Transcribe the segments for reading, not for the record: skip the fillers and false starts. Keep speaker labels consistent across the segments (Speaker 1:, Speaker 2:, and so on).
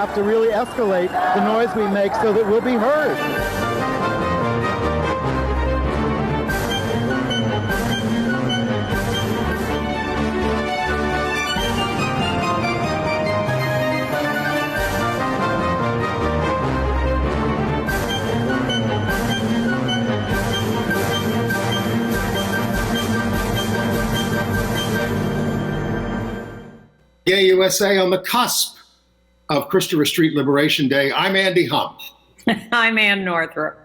Speaker 1: have to really escalate the noise we make so that we'll be heard.
Speaker 2: Gay USA on the cusp of Christopher Street Liberation Day. I'm Andy Hump.
Speaker 3: I'm Ann Northrup.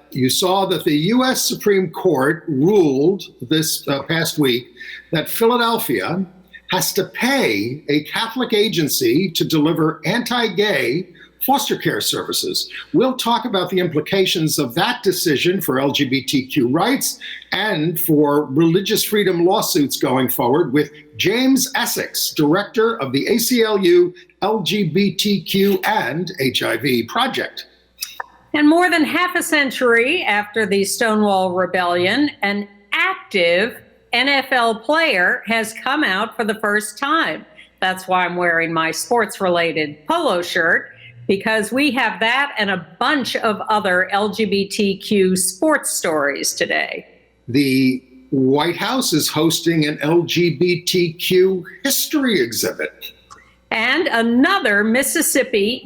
Speaker 2: You saw that the U.S. Supreme Court ruled this past week that Philadelphia has to pay a Catholic agency to deliver anti-gay foster care services. We'll talk about the implications of that decision for LGBTQ rights and for religious freedom lawsuits going forward with James Esseks, director of the ACLU LGBTQ and HIV Project.
Speaker 3: And more than half a century after the Stonewall Rebellion, an active NFL player has come out for the first time. That's why I'm wearing my sports-related polo shirt, because we have that and a bunch of other LGBTQ sports stories today.
Speaker 2: The White House is hosting an LGBTQ history exhibit.
Speaker 3: And another Mississippi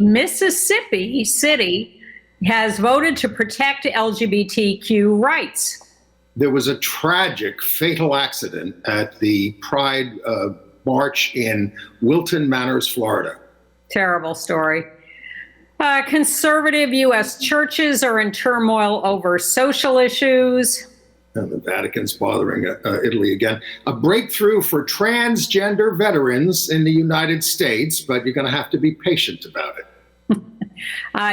Speaker 3: city has voted to protect LGBTQ rights.
Speaker 2: There was a tragic, fatal accident at the Pride March in Wilton Manors, Florida.
Speaker 3: Terrible story. Conservative U.S. churches are in turmoil over social issues.
Speaker 2: And the Vatican's bothering Italy again. A breakthrough for transgender veterans in the United States, but you're going to have to be patient about it.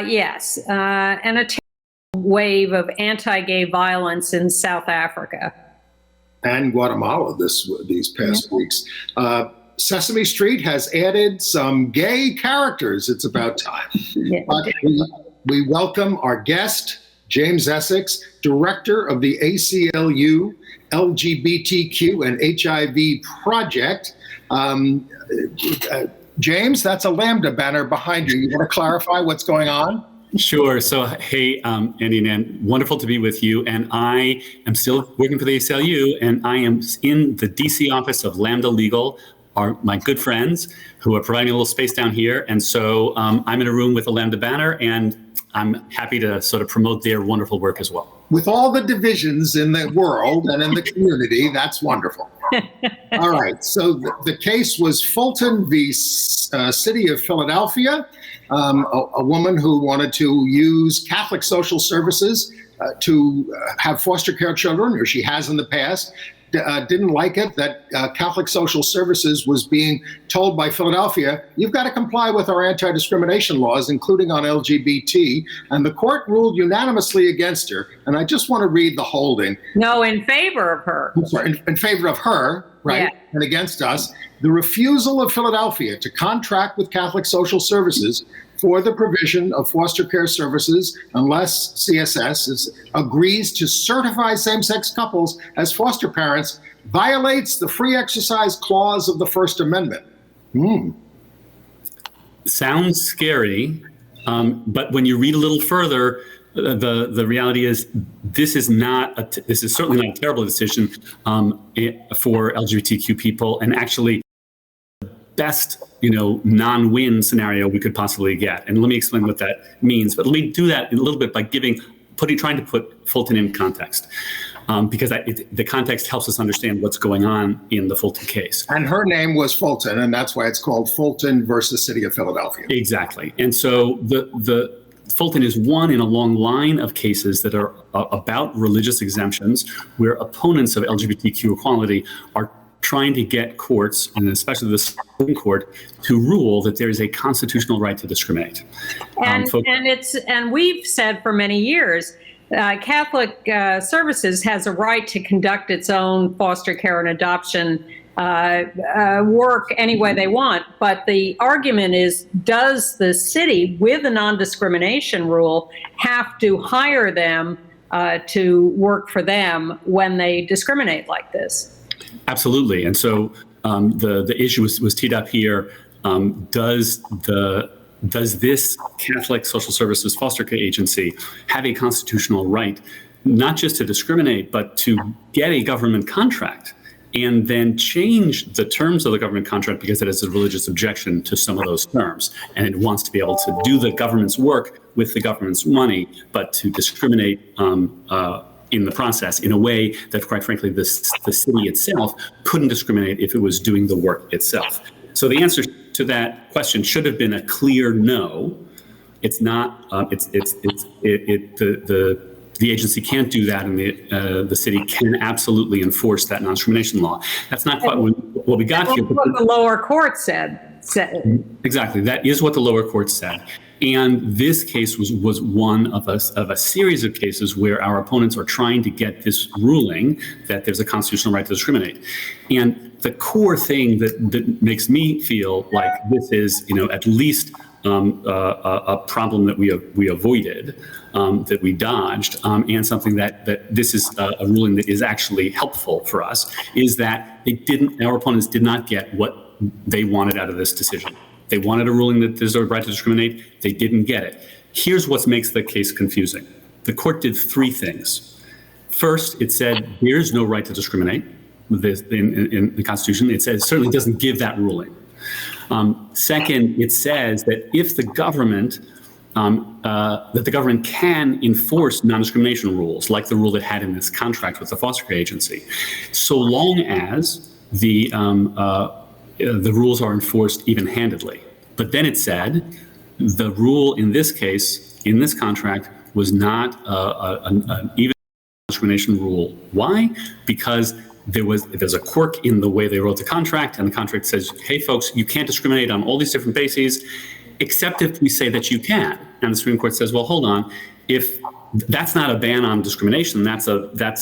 Speaker 3: Yes, and a wave of anti-gay violence in South Africa.
Speaker 2: And Guatemala these past weeks. Sesame Street has added some gay characters. It's about time. But we welcome our guest, James Esseks, director of the ACLU LGBTQ and HIV Project. James, that's a Lambda banner behind you. You want to clarify what's going on?
Speaker 4: Sure. So, hey, Andy and Ann, wonderful to be with you. And I am still working for the ACLU, and I am in the DC office of Lambda Legal, are my good friends who are providing a little space down here. And so I'm in a room with a Lambda banner, and I'm happy to sort of promote their wonderful work as well.
Speaker 2: With all the divisions in the world and in the community, that's wonderful. All right. So the case was Fulton v. City of Philadelphia, a woman who wanted to use Catholic social services to have foster care children, or she has in the past. Didn't like it that Catholic Social Services was being told by Philadelphia, you've got to comply with our anti-discrimination laws, including on LGBT, and the court ruled unanimously against her. And I just want to read the holding.
Speaker 3: No, in favor of her.
Speaker 2: I'm sorry, in favor of her, right, yeah. And against us. The refusal of Philadelphia to contract with Catholic Social Services for the provision of foster care services unless CSS agrees to certify same-sex couples as foster parents violates the free exercise clause of the First Amendment.
Speaker 4: Sounds scary, but when you read a little further, the reality is this is certainly not a terrible decision for LGBTQ people, and actually best, non-win scenario we could possibly get. And let me explain what that means. But let me do that in a little bit by trying to put Fulton in context, because the context helps us understand what's going on in the Fulton case.
Speaker 2: And her name was Fulton, and that's why it's called Fulton versus City of Philadelphia.
Speaker 4: Exactly. And so the Fulton is one in a long line of cases that are about religious exemptions, where opponents of LGBTQ equality are trying to get courts, and especially the Supreme Court, to rule that there is a constitutional right to discriminate.
Speaker 3: And we've said for many years, Catholic Services has a right to conduct its own foster care and adoption work any way they want. But the argument is, does the city, with a non-discrimination rule, have to hire them to work for them when they discriminate like this? Absolutely.
Speaker 4: And so the issue was teed up here. Does the does this Catholic social services foster care agency have a constitutional right not just to discriminate, but to get a government contract and then change the terms of the government contract because it has a religious objection to some of those terms. And it wants to be able to do the government's work with the government's money, but to discriminate in the process in a way that, quite frankly, the city itself couldn't discriminate if it was doing the work itself. So the answer to that question should have been a clear no. It's not. The agency can't do that, and the city can absolutely enforce that non-discrimination law. That's not quite what we got here.
Speaker 3: What the lower court said.
Speaker 4: Exactly, that is what the lower court said. And this case was one of a series of cases where our opponents are trying to get this ruling that there's a constitutional right to discriminate. And the core thing that makes me feel like this is, at least a problem that we avoided, that we dodged, and something that this is a ruling that is actually helpful for us, is that our opponents did not get what they wanted out of this decision. They wanted a ruling that there's a right to discriminate. They didn't get it. Here's what makes the case confusing. The court did three things. First, it said there's no right to discriminate in the Constitution. It certainly doesn't give that ruling. Second, it says that if the government can enforce non-discrimination rules, like the rule it had in this contract with the foster care agency, so long as the rules are enforced even-handedly. But then it said the rule in this case, in this contract, was not an even discrimination rule. Why? Because there's a quirk in the way they wrote the contract, and the contract says, hey folks, you can't discriminate on all these different bases, except if we say that you can. And the Supreme Court says, well, hold on, if that's not a ban on discrimination, that's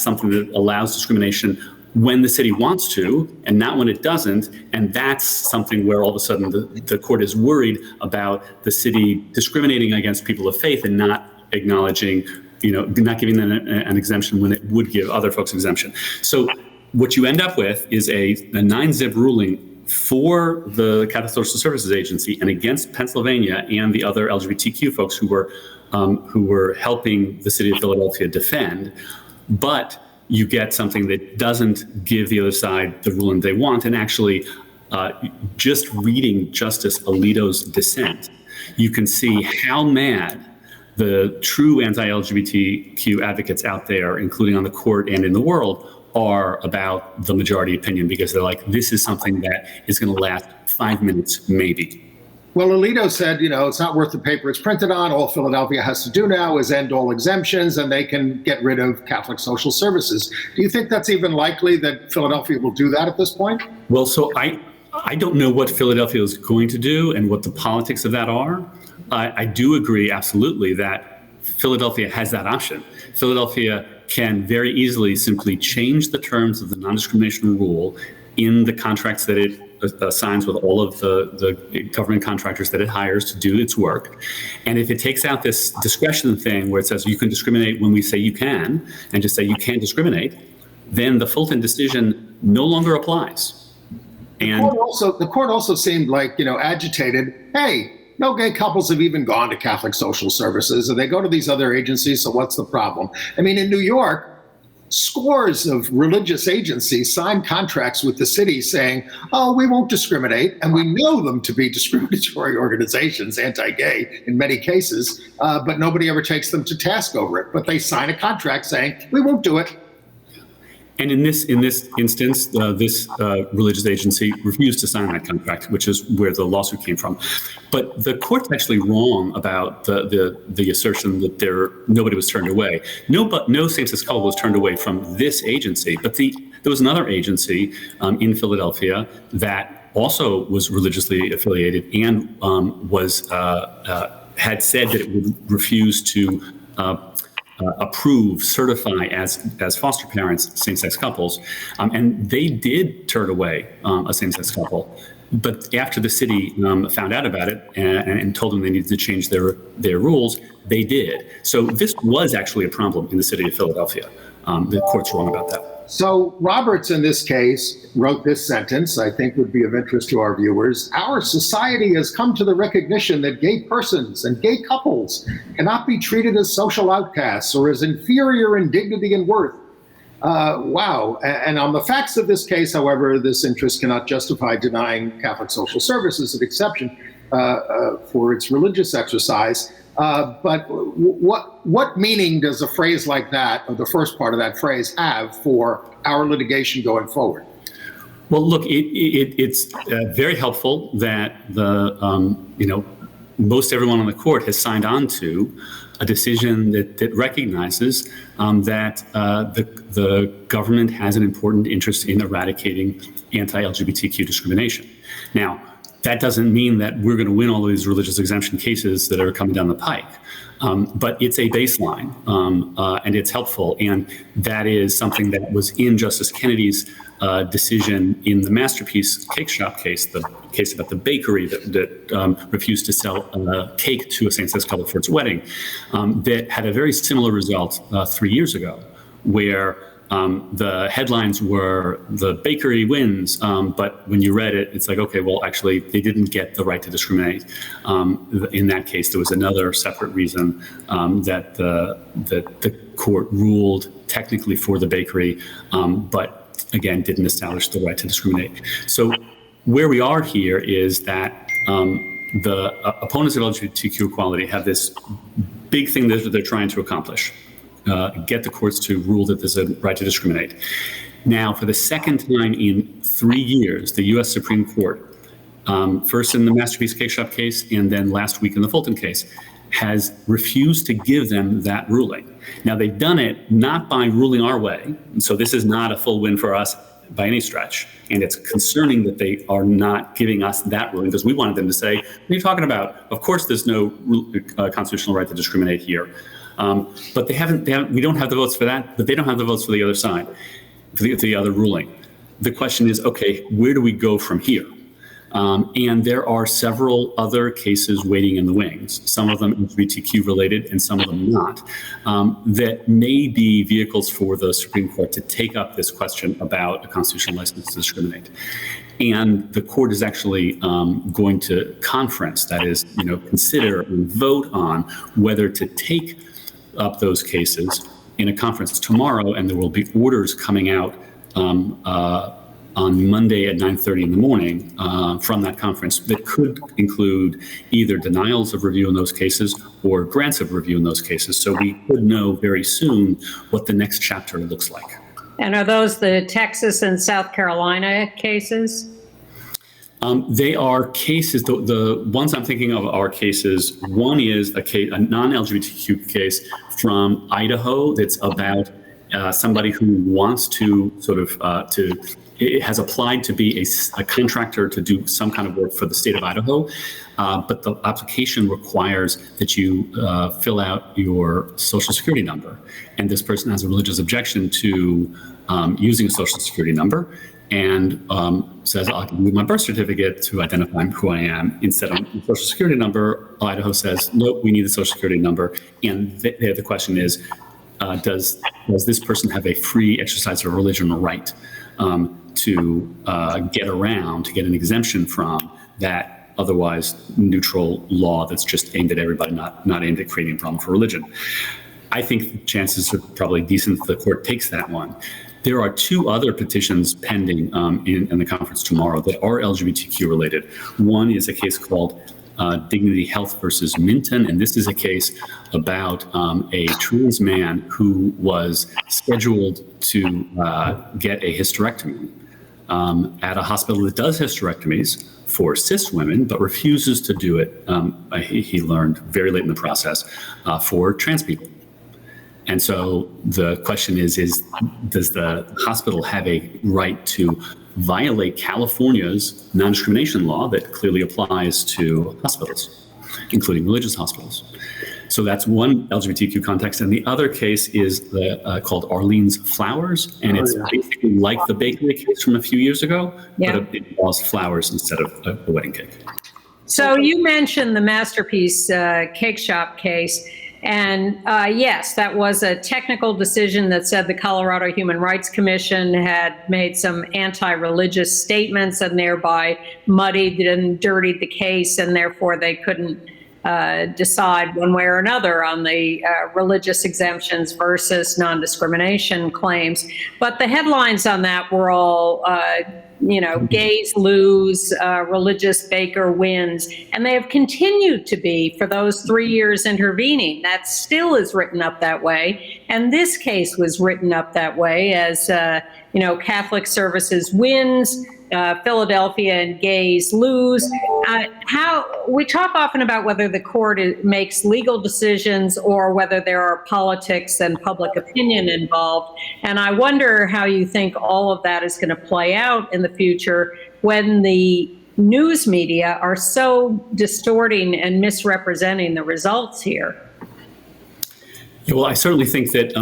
Speaker 4: something that allows discrimination when the city wants to, and not when it doesn't. And that's something where all of a sudden the court is worried about the city discriminating against people of faith and not acknowledging, not giving them an exemption when it would give other folks exemption. So what you end up with is a 9-zip ruling for the Catholic Social Services Agency and against Pennsylvania and the other LGBTQ folks who were helping the city of Philadelphia defend, but you get something that doesn't give the other side the ruling they want. And actually, just reading Justice Alito's dissent, you can see how mad the true anti-LGBTQ advocates out there, including on the court and in the world, are about the majority opinion, because they're like, this is something that is going to last 5 minutes, maybe.
Speaker 2: Well, Alito said, it's not worth the paper it's printed on. All Philadelphia has to do now is end all exemptions, and they can get rid of Catholic social services. Do you think that's even likely that Philadelphia will do that at this point?
Speaker 4: Well, so I don't know what Philadelphia is going to do and what the politics of that are. I do agree absolutely that Philadelphia has that option. Philadelphia can very easily simply change the terms of the non-discrimination rule in the contracts that it signs with all of the government contractors that it hires to do its work. And if it takes out this discretion thing where it says you can discriminate when we say you can, and just say you can't discriminate, then the Fulton decision no longer applies. And
Speaker 2: the court also seemed like, agitated. Hey, no gay couples have even gone to Catholic social services, and they go to these other agencies, so what's the problem? I mean, in New York, scores of religious agencies signed contracts with the city saying, oh, we won't discriminate, and we know them to be discriminatory organizations, anti-gay in many cases, but nobody ever takes them to task over it. But they sign a contract saying, we won't do it.
Speaker 4: And in this instance, this religious agency refused to sign that contract, which is where the lawsuit came from. But the court's actually wrong about the assertion that nobody was turned away. No same-sex couple was turned away from this agency, but there was another agency in Philadelphia that also was religiously affiliated and had said that it would refuse to certify as foster parents same-sex couples, and they did turn away a same-sex couple. But after the city found out about it and told them they needed to change their rules, they did. So this was actually a problem in the city of Philadelphia. the court's wrong about that.
Speaker 2: So Roberts, in this case, wrote this sentence, I think would be of interest to our viewers. Our society has come to the recognition that gay persons and gay couples cannot be treated as social outcasts or as inferior in dignity and worth. Wow. And on the facts of this case, however, this interest cannot justify denying Catholic Social Services an exception for its religious exercise. But what meaning does a phrase like that, or the first part of that phrase, have for our litigation going forward?
Speaker 4: Well, look, it's very helpful that most everyone on the court has signed on to a decision that recognizes that the government has an important interest in eradicating anti-LGBTQ discrimination. Now, that doesn't mean that we're going to win all of these religious exemption cases that are coming down the pike. But it's a baseline, and it's helpful. And that is something that was in Justice Kennedy's decision in the Masterpiece Cake Shop case, the case about the bakery that refused to sell cake to a same-sex couple for its wedding, that had a very similar result 3 years ago, where the headlines were the bakery wins, but when you read it, it's like, okay, well, actually, they didn't get the right to discriminate. In that case, there was another separate reason that the court ruled technically for the bakery, but again, didn't establish the right to discriminate. So where we are here is that the opponents of LGBTQ equality have this big thing that they're trying to accomplish. Get the courts to rule that there's a right to discriminate. Now, for the second time in 3 years, the U.S. Supreme Court, first in the Masterpiece Cake Shop case and then last week in the Fulton case, has refused to give them that ruling. Now, they've done it not by ruling our way, so this is not a full win for us by any stretch. And it's concerning that they are not giving us that ruling, because we wanted them to say, what are you talking about? Of course there's no constitutional right to discriminate here. But they haven't, we don't have the votes for that, but they don't have the votes for the other side, for the other ruling. The question is, okay, where do we go from here? And there are several other cases waiting in the wings, some of them LGBTQ related and some of them not, that may be vehicles for the Supreme Court to take up this question about a constitutional license to discriminate. And the court is actually going to conference, that is, consider and vote on whether to take up those cases in a conference tomorrow, and there will be orders coming out on Monday at 9:30 in the morning from that conference that could include either denials of review in those cases or grants of review in those cases. So we could know very soon what the next chapter looks like.
Speaker 3: And are those the Texas and South Carolina cases?
Speaker 4: They are cases, the ones I'm thinking of are cases. One is a non-LGBTQ case from Idaho that's about somebody who wants to has applied to be a contractor to do some kind of work for the state of Idaho, but the application requires that you fill out your social security number. And this person has a religious objection to using a social security number, and says, I'll give you my birth certificate to identify who I am instead of the social security number. Idaho says, nope, we need the social security number. And the question is, does this person have a free exercise of religion right to get around, to get an exemption from that otherwise neutral law that's just aimed at everybody, not aimed at creating a problem for religion? I think the chances are probably decent if the court takes that one. There are two other petitions pending in the conference tomorrow that are LGBTQ related. One is a case called Dignity Health versus Minton, and this is a case about a trans man who was scheduled to get a hysterectomy at a hospital that does hysterectomies for cis women, but refuses to do it, he learned very late in the process, for trans people. And so the question is does the hospital have a right to violate California's non-discrimination law that clearly applies to hospitals, including religious hospitals? So that's one LGBTQ context. And the other case is called Arlene's Flowers. And it's basically like the bakery case from a few years ago, but it involves flowers instead of a wedding cake.
Speaker 3: So you mentioned the Masterpiece Cake Shop case. And yes, that was a technical decision that said the Colorado Human Rights Commission had made some anti-religious statements and thereby muddied and dirtied the case, and therefore they couldn't decide one way or another on the religious exemptions versus non-discrimination claims. But the headlines on that were all, gays lose, religious baker wins, and they have continued to be for those 3 years intervening. That still is written up that way, and this case was written up that way as, Catholic Services wins, Philadelphia and gays lose. How we talk often about whether the court makes legal decisions or whether there are politics and public opinion involved. And I wonder how you think all of that is going to play out in the future when the news media are so distorting and misrepresenting the results here.
Speaker 4: Yeah, well, I certainly think that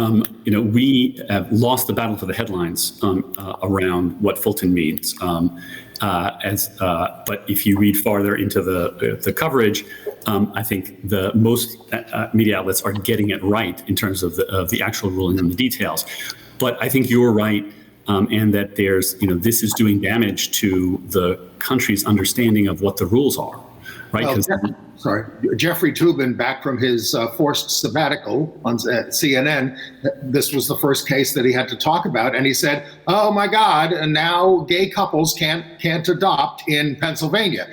Speaker 4: we have lost the battle for the headlines around what Fulton means. But if you read farther into the coverage, I think the most media outlets are getting it right in terms of the actual ruling and the details. But I think you're right, and that there's this is doing damage to the country's understanding of what the rules are, right?
Speaker 2: Jeffrey Toobin, back from his forced sabbatical on CNN, this was the first case that he had to talk about, and he said, "Oh my God, and now gay couples can't adopt in Pennsylvania."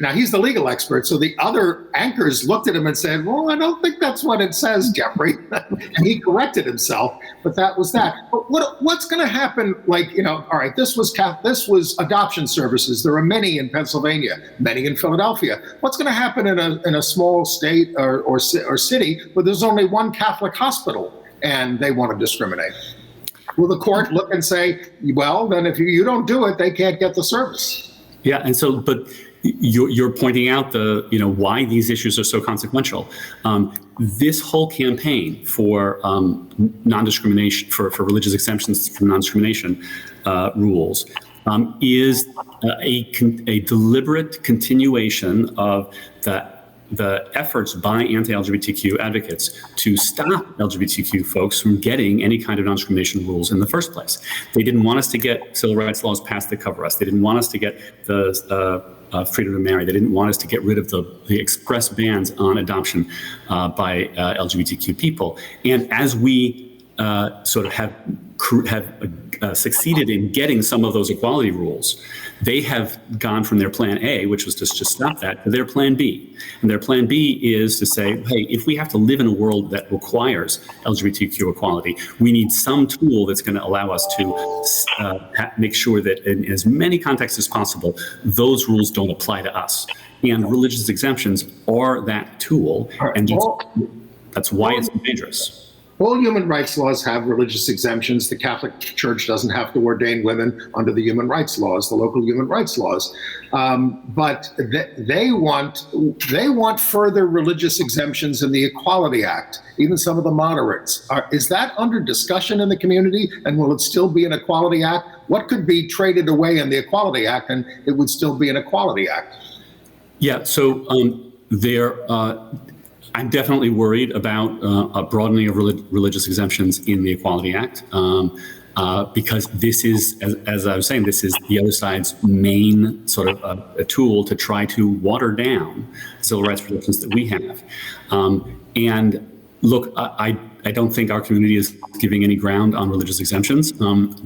Speaker 2: Now he's the legal expert, so the other anchors looked at him and said, "Well, I don't think that's what it says, Jeffrey." And he corrected himself, but that was that. But what's going to happen? All right, this was adoption services. There are many in Pennsylvania, many in Philadelphia. What's going to happen in a small state or city where there's only one Catholic hospital and they want to discriminate? Will the court look and say, "Well, then if you don't do it, they can't get the service"? Yeah,
Speaker 4: and so, but you're pointing out why these issues are so consequential. This whole campaign for non-discrimination, for religious exemptions from non-discrimination rules, is a deliberate continuation of the efforts by anti-LGBTQ advocates to stop LGBTQ folks from getting any kind of non-discrimination rules in the first place. They didn't want us to get civil rights laws passed that cover us. They didn't want us to get the freedom to marry. They didn't want us to get rid of the express bans on adoption by LGBTQ people. And as we sort of have succeeded in getting some of those equality rules, they have gone from their plan A, which was to just stop that, to their plan B. And their plan B is to say, hey, if we have to live in a world that requires LGBTQ equality, we need some tool that's going to allow us to make sure that in as many contexts as possible, those rules don't apply to us. And religious exemptions are that tool, and that's why it's dangerous.
Speaker 2: All human rights laws have religious exemptions. The Catholic Church doesn't have to ordain women under the human rights laws, the local human rights laws. But they want further religious exemptions in the Equality Act, even some of the moderates. Is that under discussion in the community, and will it still be an Equality Act? What could be traded away in the Equality Act and it would still be an Equality Act?
Speaker 4: Yeah, so I'm definitely worried about a broadening of religious exemptions in the Equality Act, because this is, as I was saying, this is the other side's main sort of a tool to try to water down civil rights protections that we have. And look, I don't think our community is giving any ground on religious exemptions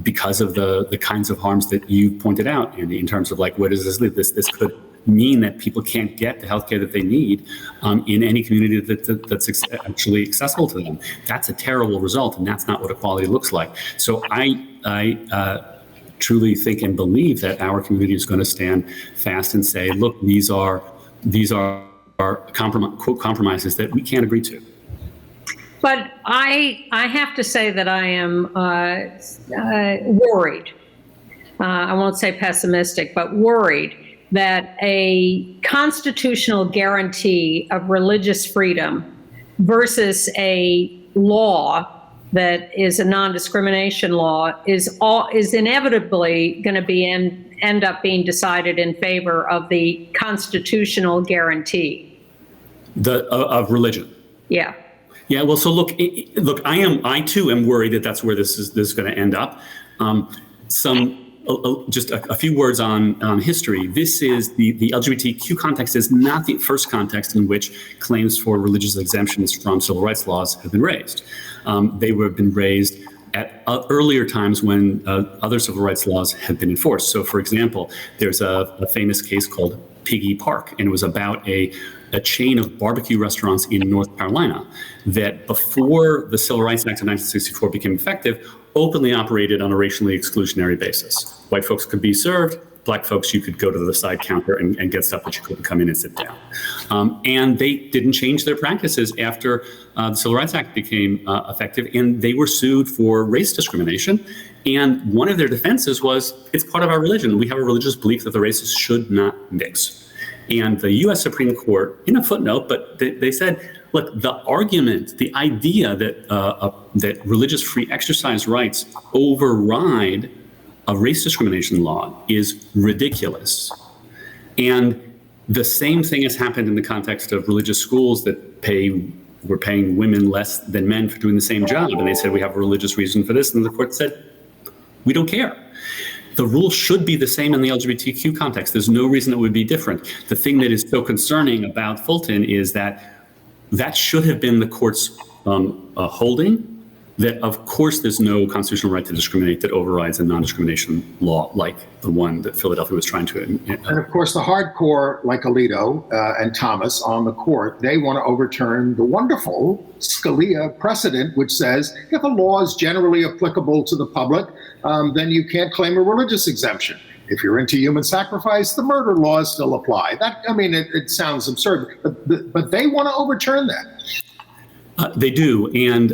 Speaker 4: because of the kinds of harms that you pointed out, in terms of where does this live? This could mean that people can't get the healthcare that they need in any community that's actually accessible to them. That's a terrible result, and that's not what equality looks like. So I truly think and believe that our community is going to stand fast and say, look, these are compromises that we can't agree to.
Speaker 3: But I have to say that I am worried. I won't say pessimistic, but worried that a constitutional guarantee of religious freedom versus a law that is a non-discrimination law is inevitably going to end up being decided in favor of the constitutional guarantee
Speaker 4: of religion.
Speaker 3: Yeah.
Speaker 4: Yeah, well, so look, I too am worried that that's where this is going to end up. Just a few words on history. This is the LGBTQ context is not the first context in which claims for religious exemptions from civil rights laws have been raised. They have been raised at earlier times when other civil rights laws had been enforced. So, for example, there's a famous case called Piggy Park, and it was about a chain of barbecue restaurants in North Carolina that, before the Civil Rights Act of 1964 became effective, openly operated on a racially exclusionary basis. White folks could be served, black folks, you could go to the side counter and get stuff, but you couldn't come in and sit down. And they didn't change their practices after the Civil Rights Act became effective, and they were sued for race discrimination. And one of their defenses was, it's part of our religion. We have a religious belief that the races should not mix. And the U.S. Supreme Court, in a footnote, but they said, look, the argument, the idea that that religious free exercise rights override a race discrimination law is ridiculous. And the same thing has happened in the context of religious schools that were paying women less than men for doing the same job. And they said, we have a religious reason for this. And the court said, we don't care. The rule should be the same in the LGBTQ context. There's no reason it would be different. The thing that is so concerning about Fulton is that should have been the court's holding, that of course there's no constitutional right to discriminate that overrides a non-discrimination law like the one that Philadelphia was trying to.
Speaker 2: And of course, the hardcore, like Alito and Thomas on the court, they want to overturn the wonderful Scalia precedent, which says if a law is generally applicable to the public, then you can't claim a religious exemption. If you're into human sacrifice, the murder laws still apply. It sounds absurd, but they want to overturn that.
Speaker 4: They do, and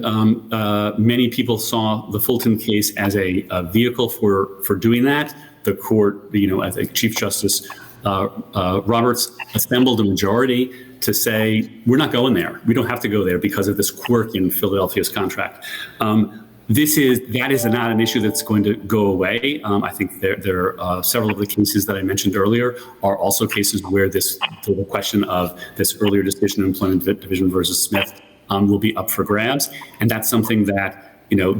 Speaker 4: many people saw the Fulton case as a vehicle for doing that. The court, I think Chief Justice Roberts assembled a majority to say, we're not going there. We don't have to go there because of this quirk in Philadelphia's contract. That is not an issue that's going to go away. I think there are several of the cases that I mentioned earlier are also cases where the question of this earlier decision in Employment Division versus Smith will be up for grabs, and that's something that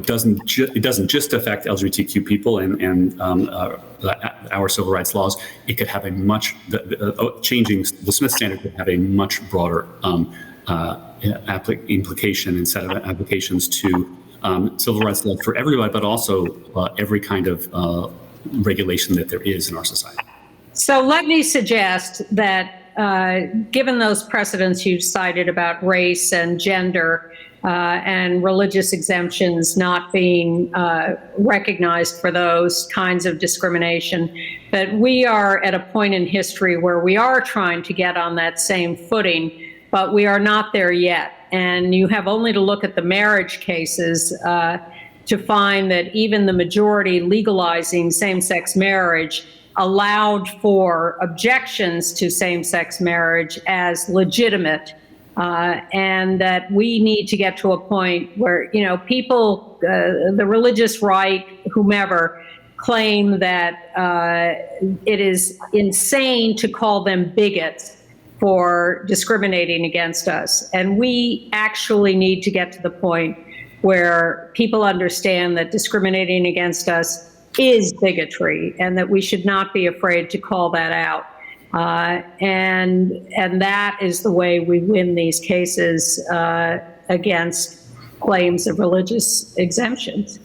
Speaker 4: doesn't just affect LGBTQ people and our civil rights laws. It could have changing the Smith standard could have a much broader implication and set of applications to civil rights law for everybody, but also every kind of regulation that there is in our society.
Speaker 3: So let me suggest that given those precedents you've cited about race and gender and religious exemptions not being recognized for those kinds of discrimination, that we are at a point in history where we are trying to get on that same footing, but we are not there yet. And you have only to look at the marriage cases to find that even the majority legalizing same-sex marriage allowed for objections to same-sex marriage as legitimate, and that we need to get to a point where, people, the religious right, whomever, claim that it is insane to call them bigots for discriminating against us. And we actually need to get to the point where people understand that discriminating against us is bigotry, and that we should not be afraid to call that out. And that is the way we win these cases against claims of religious exemptions.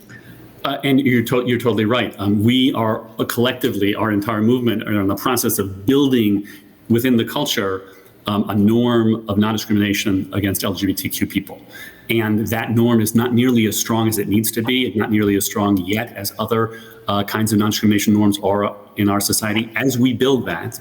Speaker 4: And you're totally right. We are collectively, our entire movement, are in the process of building within the culture a norm of non-discrimination against LGBTQ people. And that norm is not nearly as strong as it needs to be. It's not nearly as strong yet as other kinds of non-discrimination norms are in our society. As we build that,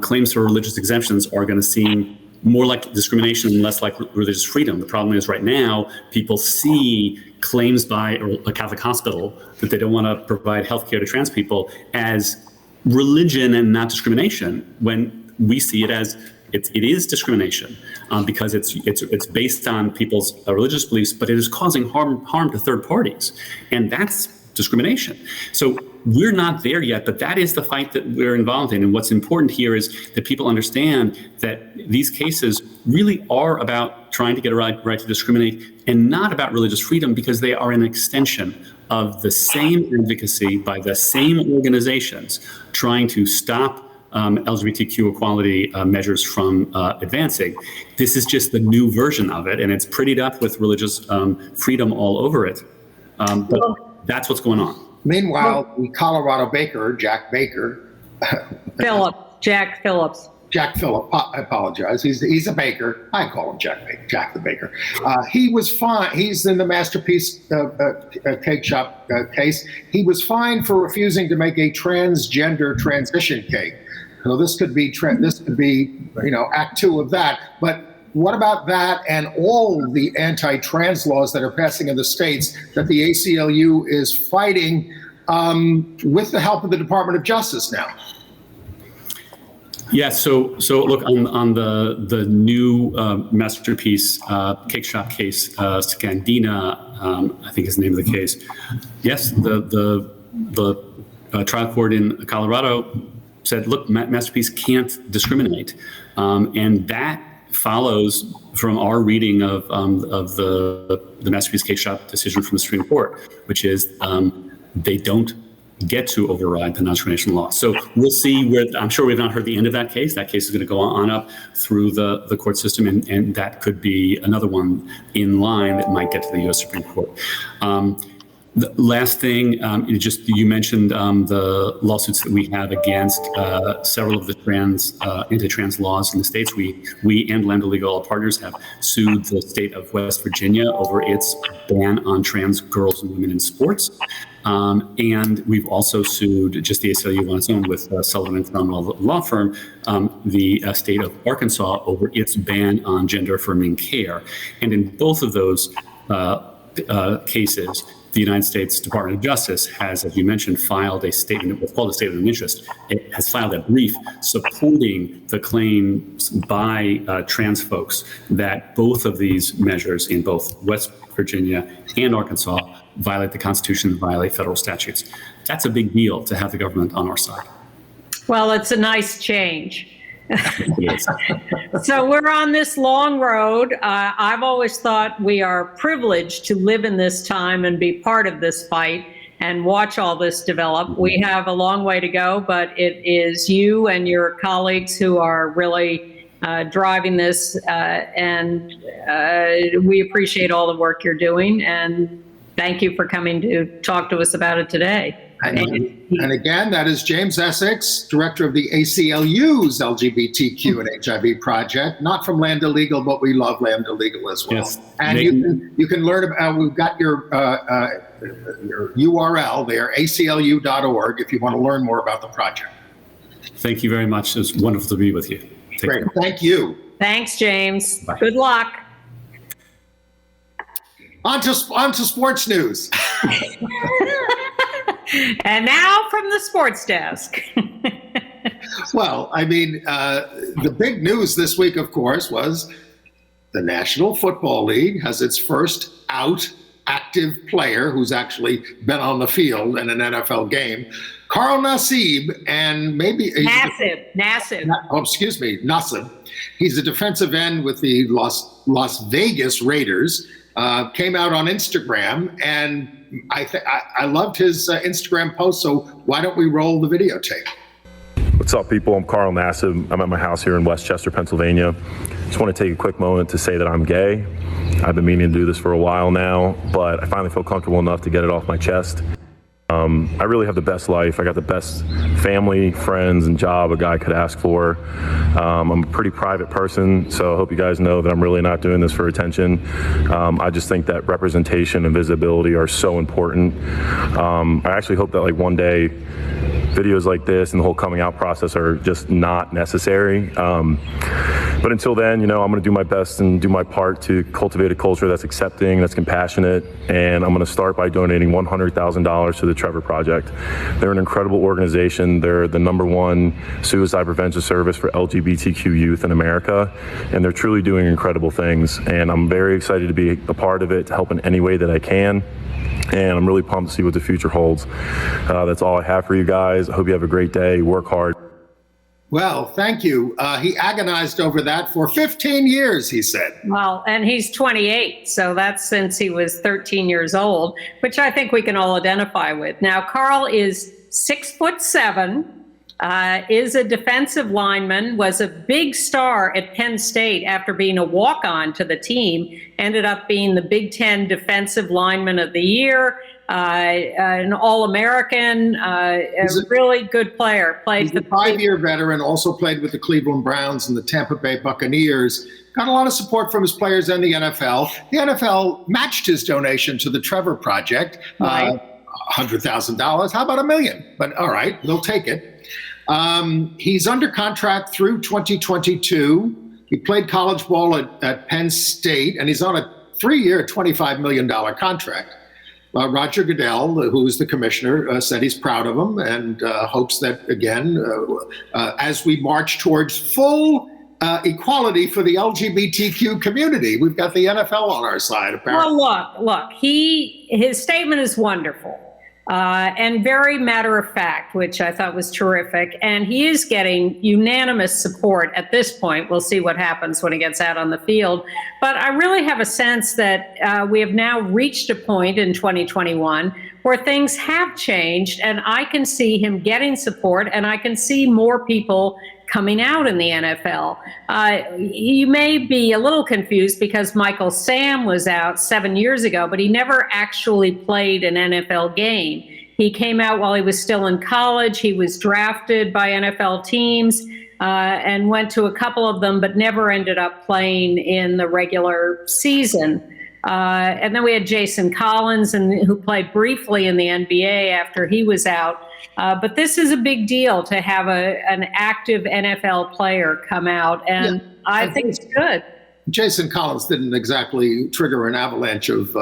Speaker 4: claims for religious exemptions are going to seem more like discrimination and less like religious freedom. The problem is right now, people see claims by a Catholic hospital that they don't want to provide health care to trans people as religion and not discrimination, when we see it as it is discrimination because it's based on people's religious beliefs, but it is causing harm to third parties. And that's discrimination. So we're not there yet, but that is the fight that we're involved in. And what's important here is that people understand that these cases really are about trying to get a right to discriminate and not about religious freedom, because they are an extension of the same advocacy by the same organizations trying to stop LGBTQ equality measures from advancing. This is just the new version of it, and it's prettied up with religious freedom all over it. But that's what's going on.
Speaker 2: Meanwhile, the Colorado baker, Jack Phillips, I apologize. He's a baker. I call him Jack the baker. He was fined. He's in the Masterpiece cake shop case. He was fined for refusing to make a transgender transition cake. So this could be act 2 of that. But what about that and all the anti-trans laws that are passing in the states that the ACLU is fighting with the help of the Department of Justice now?
Speaker 4: Yeah, so look, on the new Masterpiece cake shop case, Scandina, I think is the name of the case. Yes, the trial court in Colorado said, look, Masterpiece can't discriminate, and that follows from our reading of the Masterpiece cake shop decision from the Supreme Court, which is they don't get to override the non-discrimination law. So we'll see where, I'm sure we've not heard the end of that case. That case is going to go on up through the court system, and that could be another one in line that might get to the U.S. Supreme Court. The last thing, you mentioned the lawsuits that we have against several of the anti-trans laws in the states. We and Lambda Legal, all partners, have sued the state of West Virginia over its ban on trans girls and women in sports. And we've also sued, just the ACLU on its own, with Sullivan and Stonewall law firm, the state of Arkansas over its ban on gender-affirming care. And in both of those cases, the United States Department of Justice has, as you mentioned, filed a statement, what's called a statement of interest. It has filed a brief supporting the claims by trans folks that both of these measures in both West Virginia and Arkansas violate the Constitution, violate federal statutes. That's a big deal to have the government on our side.
Speaker 3: Well, it's a nice change.
Speaker 4: Yes.
Speaker 3: So we're on this long road. I've always thought we are privileged to live in this time and be part of this fight and watch all this develop. We have a long way to go, but it is you and your colleagues who are really driving this, and we appreciate all the work you're doing, and thank you for coming to talk to us about it today.
Speaker 2: And again, that is James Esseks, director of the ACLU's LGBTQ and HIV Project, not from Lambda Legal, but we love Lambda Legal as well. Yes. And you can learn about, we've got your URL there, aclu.org, if you want to learn more about the project. Thank
Speaker 4: you very much. It's wonderful to be with you.
Speaker 2: Great. Thank you.
Speaker 3: Thanks, James.
Speaker 4: Bye.
Speaker 3: Good luck.
Speaker 2: On to sports news.
Speaker 3: And now from the sports desk.
Speaker 2: Well, I mean, the big news this week, of course, was the National Football League has its first active player who's actually been on the field in an NFL game. Carl Nassib, and maybe Nassib. Oh, excuse me, Nassib. He's a defensive end with the Las Vegas Raiders. Came out on Instagram, and I loved his Instagram post. So why don't we roll the videotape?
Speaker 5: What's up, people? I'm Carl Nassib. I'm at my house here in Westchester, Pennsylvania. Just want to take a quick moment to say that I'm gay. I've been meaning to do this for a while now, but I finally feel comfortable enough to get it off my chest. I really have the best life. I got the best family, friends, and job a guy could ask for. I'm a pretty private person, so I hope you guys know that I'm really not doing this for attention. I just think that representation and visibility are so important. I actually hope that one day videos like this and the whole coming out process are just not necessary. But But until then, I'm going to do my best and do my part to cultivate a culture that's accepting, that's compassionate, and I'm going to start by donating $100,000 to the Trevor Project. They're an incredible organization. They're the #1 suicide prevention service for LGBTQ youth in America, and they're truly doing incredible things. And I'm very excited to be a part of it, to help in any way that I can. And I'm really pumped to see what the future holds. That's all I have for you guys. I hope you have a great day. Work hard.
Speaker 2: Well, thank you. He agonized over that for 15 years, he said.
Speaker 3: Well, and he's 28, so that's since he was 13 years old, which I think we can all identify with. Now, Carl is 6'7", is a defensive lineman, was a big star at Penn State after being a walk-on to the team, ended up being the Big Ten Defensive Lineman of the Year, an All-American, a really good player. Played
Speaker 2: he's a 5-year veteran, also played with the Cleveland Browns and the Tampa Bay Buccaneers. Got a lot of support from his players and the NFL. The NFL matched his donation to the Trevor Project,
Speaker 3: Right.
Speaker 2: $100,000. How about $1 million? But all right, we'll take it. He's under contract through 2022. He played college ball at Penn State, and he's on a 3-year, $25 million contract. Roger Goodell, who is the commissioner, said he's proud of him and hopes that, again, as we march towards full equality for the LGBTQ community, we've got the NFL on our side, apparently.
Speaker 3: Well, look, his statement is wonderful. And very matter of fact, which I thought was terrific. And he is getting unanimous support at this point. We'll see what happens when he gets out on the field. But I really have a sense that we have now reached a point in 2021 where things have changed, and I can see him getting support, and I can see more people coming out in the NFL. You may be a little confused because Michael Sam was out 7 years ago, but he never actually played an NFL game. He came out while he was still in college. He was drafted by NFL teams and went to a couple of them, but never ended up playing in the regular season. And then we had Jason Collins, who played briefly in the NBA after he was out. But this is a big deal to have an active NFL player come out, and yeah, I think it's good.
Speaker 2: Jason Collins didn't exactly trigger an avalanche of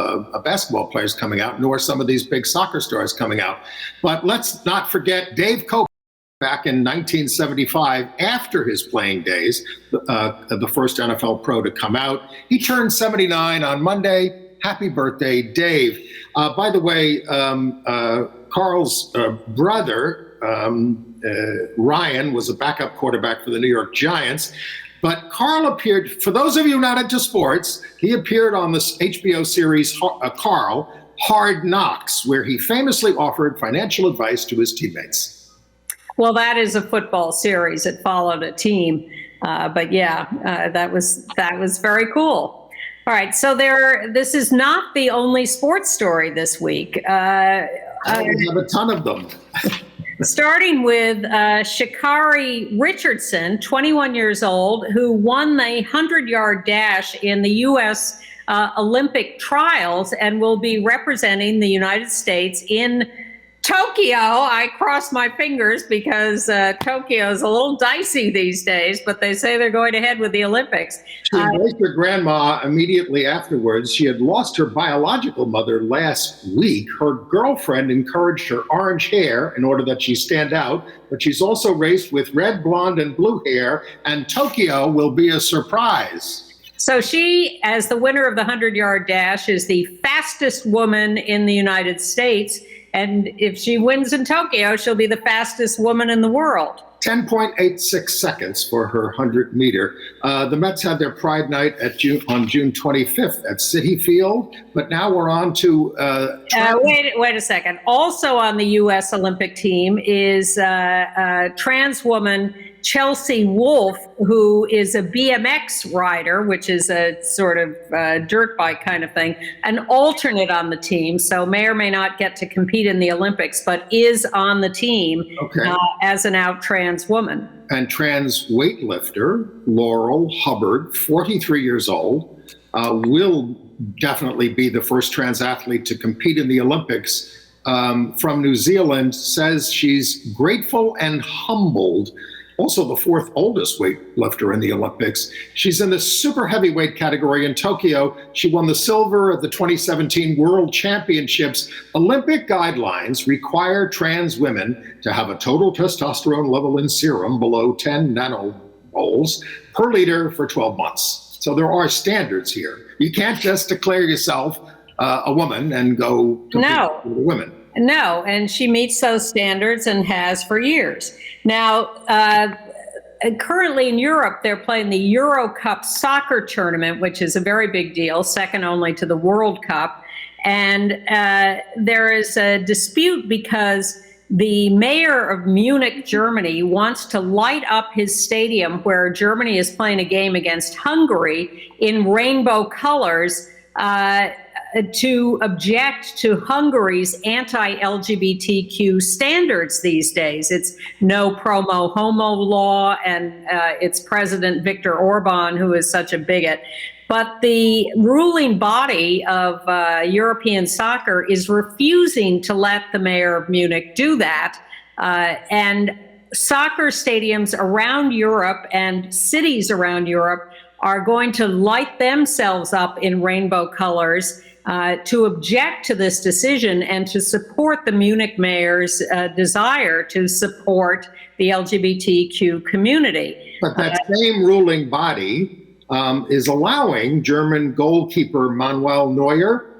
Speaker 2: basketball players coming out, nor some of these big soccer stars coming out. But let's not forget Dave Cope back in 1975, after his playing days, the first NFL pro to come out. He turned 79 on Monday. Happy birthday, Dave. By the way, Carl's brother, Ryan, was a backup quarterback for the New York Giants. But Carl appeared, for those of you not into sports, he appeared on this HBO series, Carl, Hard Knocks, where he famously offered financial advice to his teammates.
Speaker 3: Well, that is a football series. It followed a team. But yeah, that was very cool. All right, so this is not the only sports story this week.
Speaker 2: We have a ton of them.
Speaker 3: Starting with Sha'Carri Richardson, 21 years old, who won the 100-yard dash in the U.S. Olympic trials and will be representing the United States in Tokyo. I cross my fingers because Tokyo is a little dicey these days, but they say they're going ahead with the Olympics.
Speaker 2: She embraced her grandma immediately afterwards. She had lost her biological mother last week. Her girlfriend encouraged her orange hair in order that she stand out, but she's also raced with red, blonde, and blue hair, and Tokyo will be a surprise.
Speaker 3: So she, as the winner of the 100-yard dash, is the fastest woman in the United States. And if she wins in Tokyo, she'll be the fastest woman in the world.
Speaker 2: 10.86 seconds for her 100-meter. The Mets had their Pride Night on June 25th at Citi Field, but now we're on to...
Speaker 3: wait a second. Also on the U.S. Olympic team is trans woman Chelsea Wolfe, who is a BMX rider, which is a sort of dirt bike kind of thing, an alternate on the team, so may or may not get to compete in the Olympics, but is on the team as an out trans woman.
Speaker 2: And trans weightlifter Laurel Hubbard, 43 years old, will definitely be the first trans athlete to compete in the Olympics. From New Zealand, says she's grateful and humbled also the fourth oldest weightlifter in the Olympics. She's in the super heavyweight category in Tokyo. She won the silver at the 2017 World Championships. Olympic guidelines require trans women to have a total testosterone level in serum below 10 nanomoles per liter for 12 months. So there are standards here. You can't just declare yourself a woman and go compete with the women.
Speaker 3: No, and she meets those standards and has for years. Now, currently in Europe, they're playing the Euro Cup soccer tournament, which is a very big deal, second only to the World Cup. And there is a dispute because the mayor of Munich, Germany, wants to light up his stadium where Germany is playing a game against Hungary in rainbow colors to object to Hungary's anti-LGBTQ standards these days. It's no promo homo law, and it's President Viktor Orban who is such a bigot. But the ruling body of European soccer is refusing to let the mayor of Munich do that. And soccer stadiums around Europe and cities around Europe are going to light themselves up in rainbow colors to object to this decision and to support the Munich mayor's desire to support the LGBTQ community.
Speaker 2: But that same ruling body is allowing German goalkeeper Manuel Neuer,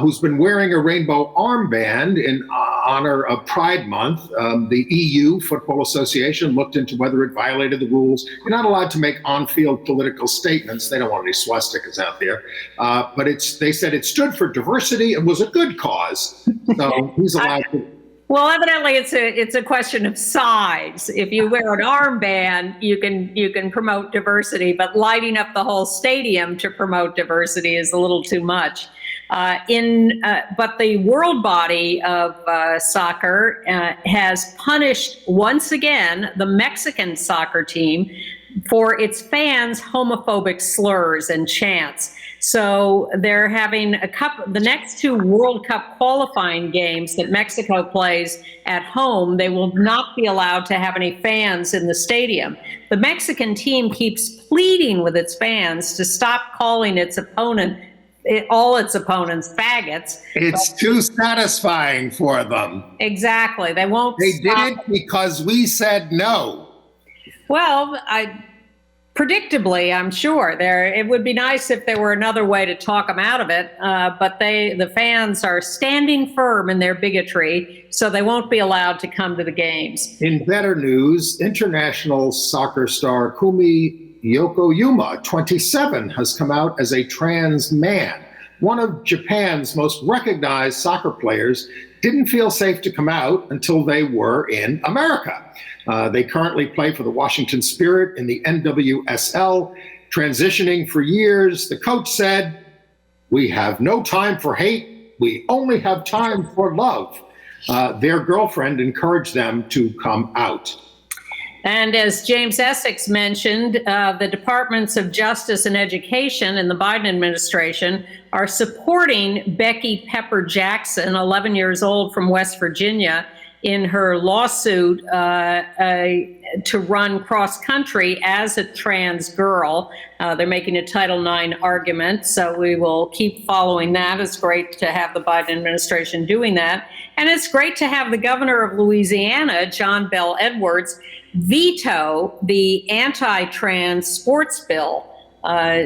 Speaker 2: who's been wearing a rainbow armband in honor of Pride Month. The EU Football Association looked into whether it violated the rules. You're not allowed to make on-field political statements. They don't want any swastikas out there. But they said it stood for diversity and was a good cause. So he's allowed to.
Speaker 3: Well, evidently it's a question of size. If you wear an armband, you can promote diversity, but lighting up the whole stadium to promote diversity is a little too much. But the world body of soccer has punished once again the Mexican soccer team for its fans' homophobic slurs and chants. So they're having the next two World Cup qualifying games that Mexico plays at home. They will not be allowed to have any fans in the stadium. The Mexican team keeps pleading with its fans to stop calling all its opponents faggots.
Speaker 2: It's too satisfying for them.
Speaker 3: Exactly. They won't.
Speaker 2: They did it because we said no.
Speaker 3: Well, predictably, I'm sure. It would be nice if there were another way to talk them out of it, but the fans are standing firm in their bigotry, so they won't be allowed to come to the games.
Speaker 2: In better news, international soccer star Kumi Yokoyama, 27, has come out as a trans man. One of Japan's most recognized soccer players didn't feel safe to come out until they were in America. They currently play for the Washington Spirit in the NWSL. Transitioning for years, the coach said, "We have no time for hate. We only have time for love." Their girlfriend encouraged them to come out.
Speaker 3: And as James Esseks mentioned, the Departments of Justice and Education in the Biden administration are supporting Becky Pepper Jackson, 11 years old from West Virginia, in her lawsuit to run cross country as a trans girl. They're making a Title IX argument, so we will keep following that. It's great to have the Biden administration doing that. And it's great to have the governor of Louisiana, John Bel Edwards, veto the anti-trans sports bill.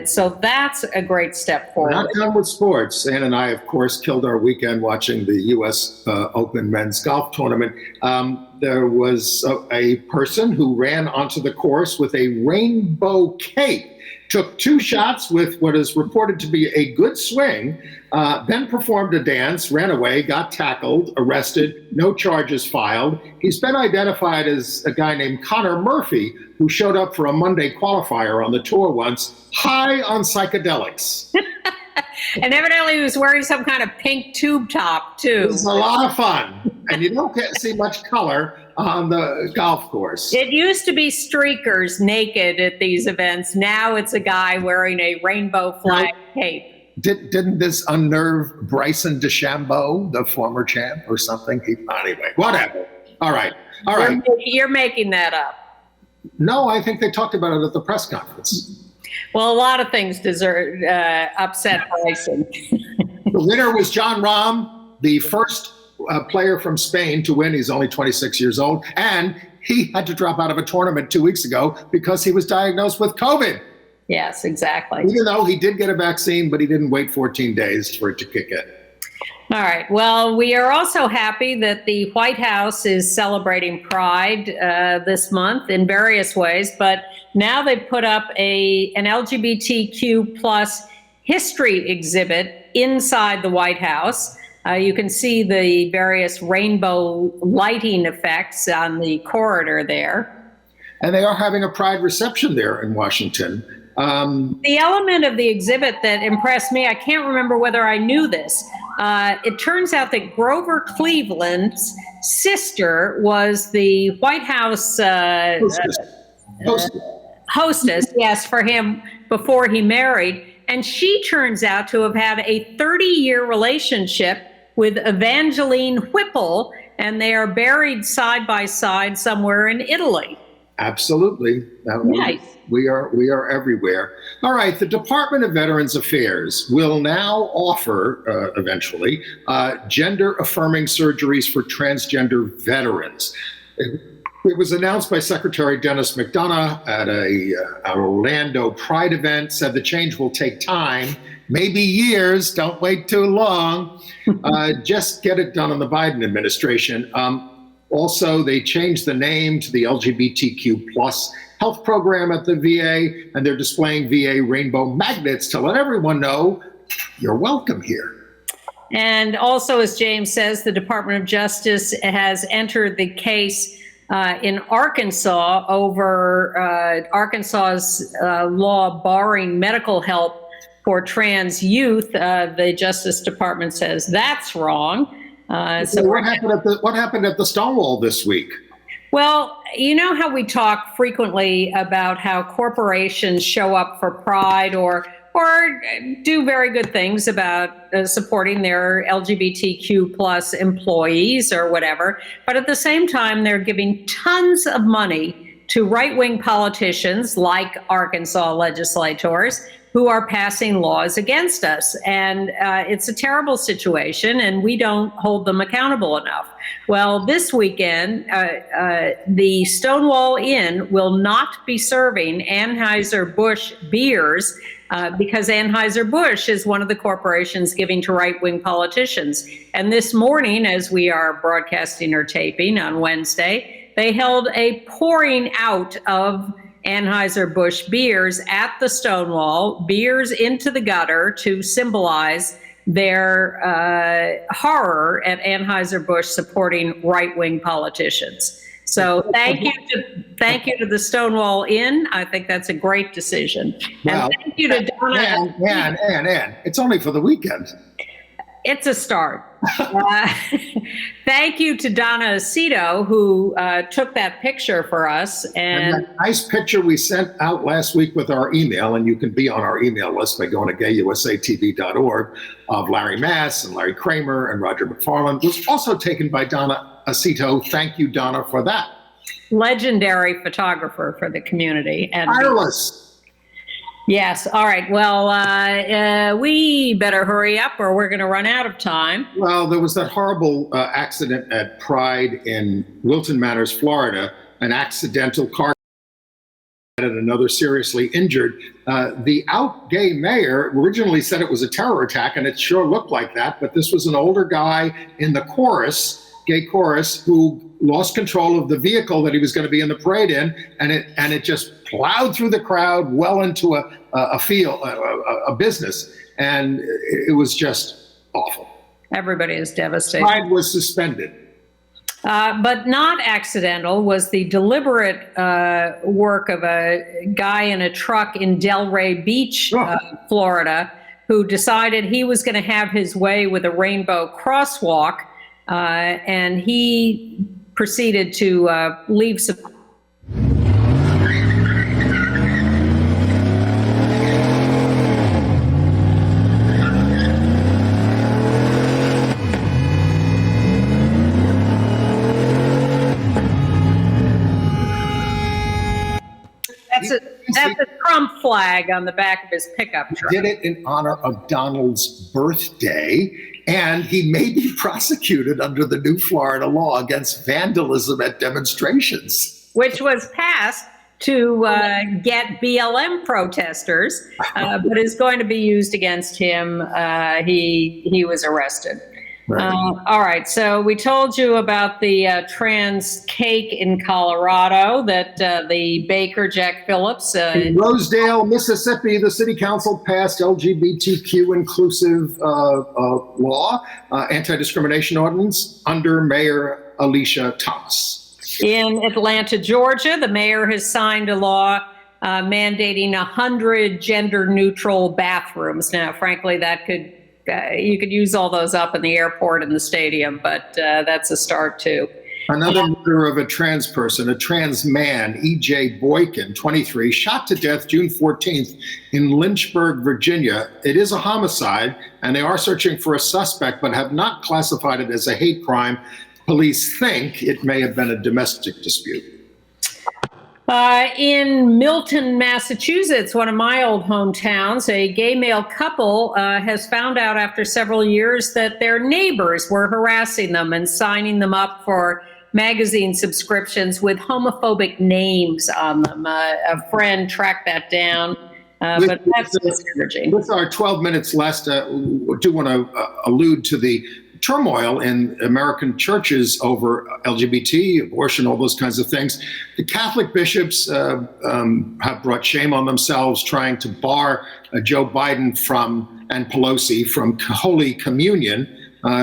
Speaker 3: So that's a great step forward.
Speaker 2: We're not done with sports. Ann and I, of course, killed our weekend watching the U.S. Open men's golf tournament. There was a person who ran onto the course with a rainbow cape, took two shots with what is reported to be a good swing, then performed a dance, ran away, got tackled, arrested, no charges filed. He's been identified as a guy named Connor Murphy, who showed up for a Monday qualifier on the tour once, high on psychedelics.
Speaker 3: And evidently he was wearing some kind of pink tube top, too.
Speaker 2: It was a lot of fun. And you don't see much color on the golf course.
Speaker 3: It used to be streakers naked at these events. Now it's a guy wearing a rainbow flag cape.
Speaker 2: Didn't this unnerve Bryson DeChambeau, the former champ, or something? Anyway, whatever. All right.
Speaker 3: You're making that up.
Speaker 2: No, I think they talked about it at the press conference.
Speaker 3: Well, a lot of things deserve upset Bryson.
Speaker 2: The winner was John Rahm, the first player from Spain to win. He's only 26 years old, and he had to drop out of a tournament 2 weeks ago because he was diagnosed with COVID.
Speaker 3: Yes, exactly.
Speaker 2: Even though he did get a vaccine, but he didn't wait 14 days for it to kick in.
Speaker 3: All right. Well, we are also happy that the White House is celebrating Pride this month in various ways, but now they've put up an LGBTQ plus history exhibit inside the White House. You can see the various rainbow lighting effects on the corridor there.
Speaker 2: And they are having a Pride reception there in Washington.
Speaker 3: The element of the exhibit that impressed me, I can't remember whether I knew this. It turns out that Grover Cleveland's sister was the White House hostess, yes, for him before he married. And she turns out to have had a 30-year relationship with Evangeline Whipple, and they are buried side by side somewhere in Italy.
Speaker 2: Absolutely.
Speaker 3: Nice.
Speaker 2: We are everywhere. All right. The Department of Veterans Affairs will now offer, eventually, gender-affirming surgeries for transgender veterans. It was announced by Secretary Dennis McDonough at an Orlando Pride event, said the change will take time, maybe years, don't wait too long. Just get it done in the Biden administration. Also, they changed the name to the LGBTQ plus health program at the VA, and they're displaying VA rainbow magnets to let everyone know you're welcome here. And
Speaker 3: also, as James says, the Department of Justice has entered the case in Arkansas over Arkansas's law barring medical help for trans youth. The Justice Department says that's wrong.
Speaker 2: So what happened at the Stonewall this week?
Speaker 3: Well, you know how we talk frequently about how corporations show up for Pride or do very good things about supporting their LGBTQ plus employees or whatever, but at the same time, they're giving tons of money to right-wing politicians like Arkansas legislators who are passing laws against us. And it's a terrible situation, and we don't hold them accountable enough. Well, this weekend, the Stonewall Inn will not be serving Anheuser-Busch beers because Anheuser-Busch is one of the corporations giving to right-wing politicians. And this morning, as we are broadcasting or taping on Wednesday, they held a pouring out of Anheuser-Busch beers at the Stonewall, beers into the gutter to symbolize their horror at Anheuser-Busch supporting right-wing politicians. So thank you to the Stonewall Inn. I think that's a great decision.
Speaker 2: Well,
Speaker 3: and thank you to Donna.
Speaker 2: And it's only for the weekend.
Speaker 3: It's a start. Thank you to Donna Aceto, who took that picture for us. And
Speaker 2: that nice picture we sent out last week with our email, and you can be on our email list by going to gayusatv.org, of Larry Mass and Larry Kramer and Roger McFarland, was also taken by Donna Aceto. Thank you, Donna, for that.
Speaker 3: Legendary photographer for the community. And
Speaker 2: tireless.
Speaker 3: Yes. All right. Well, we better hurry up or we're going to run out of time.
Speaker 2: Well, there was that horrible accident at Pride in Wilton Manors, Florida, an accidental car and another seriously injured. The out gay mayor originally said it was a terror attack, and it sure looked like that. But this was an older guy in the chorus, gay chorus, who lost control of the vehicle that he was going to be in the parade in, and it just plowed through the crowd well into a field, a business, and it was just awful.
Speaker 3: Everybody is devastated.
Speaker 2: Pride was suspended.
Speaker 3: But not accidental was the deliberate work of a guy in a truck in Delray Beach, Florida, who decided he was going to have his way with a rainbow crosswalk, and he proceeded to leave some That's a Trump flag on the back of his pickup truck.
Speaker 2: Did it in honor of Donald's birthday, and he may be prosecuted under the new Florida law against vandalism at demonstrations.
Speaker 3: Which was passed to get BLM protesters, but is going to be used against him. He was arrested.
Speaker 2: Right.
Speaker 3: All right, so we told you about the trans cake in Colorado that the baker, Jack Phillips.
Speaker 2: In Rosedale, Mississippi, the city council passed LGBTQ inclusive law, anti-discrimination ordinance under Mayor Alicia Thomas.
Speaker 3: In Atlanta, Georgia, the mayor has signed a law mandating 100 gender-neutral bathrooms. Now, frankly, that could you could use all those up in the airport and the stadium, but that's a start too.
Speaker 2: Another murder of a trans person, a trans man, E.J. Boykin, 23, shot to death June 14th in Lynchburg, Virginia. It is a homicide, and they are searching for a suspect, but have not classified it as a hate crime. Police think it may have been a domestic dispute.
Speaker 3: In Milton, Massachusetts, one of my old hometowns, a gay male couple has found out after several years that their neighbors were harassing them and signing them up for magazine subscriptions with homophobic names on them. A friend tracked that down, but that's discouraging.
Speaker 2: With our 12 minutes left, I do want to allude to the turmoil in American churches over LGBT, abortion, all those kinds of things. The Catholic bishops have brought shame on themselves trying to bar Joe Biden and Pelosi from Holy Communion,